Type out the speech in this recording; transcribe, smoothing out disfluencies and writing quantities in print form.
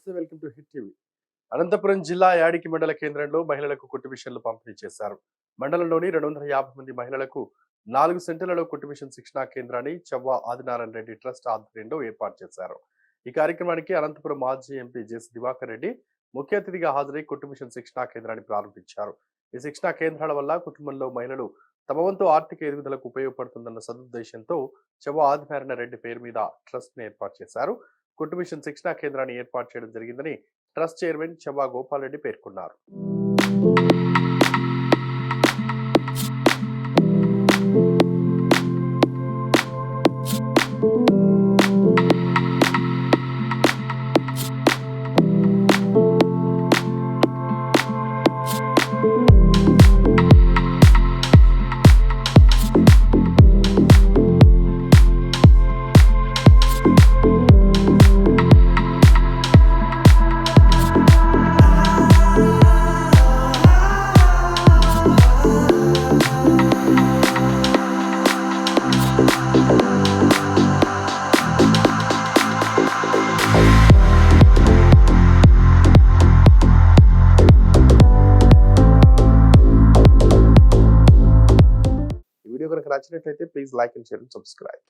నమస్తే, welcome to hit TV. Anantapuram జిల్లా యాడికి మండల కేంద్రంలో మహిళలకు కుట్టు మిషన్లు పంపిణీ చేశారు. మండలంలోని 250 మంది మహిళలకు 4 సెంటర్లలో కుట్టు మిషన్ శిక్షణా కేంద్రాన్ని చవ్వా ఆదినారాయణ రెడ్డి ట్రస్ట్ ఆధ్వర్యంలో ఏర్పాటు చేశారు. ఈ కార్యక్రమానికి అనంతపురం మాజీ ఎంపీ జెసి దివాకర్ రెడ్డి ముఖ్య అతిథిగా హాజరై కుట్టు మిషన్ శిక్షణా కేంద్రాన్ని ప్రారంభించారు. ఈ శిక్షణా కేంద్రాల వల్ల కుటుంబంలో మహిళలు తమ వంతు ఆర్థిక ఎదుగుదలకు ఉపయోగపడుతుందన్న సదుద్దేశంతో చవ్వా ఆదినారాయణ రెడ్డి పేరు మీద ట్రస్ట్ ని ఏర్పాటు చేశారు. కుట్టు మిషన్ శిక్షణా కేంద్రాన్ని ఏర్పాటు చేయడం జరిగిందని ట్రస్ట్ చైర్మన్ చవ్వా గోపాల్ రెడ్డి పేర్కొన్నారు. వీడియో కనుక నచ్చినట్లయితే please like and share and subscribe.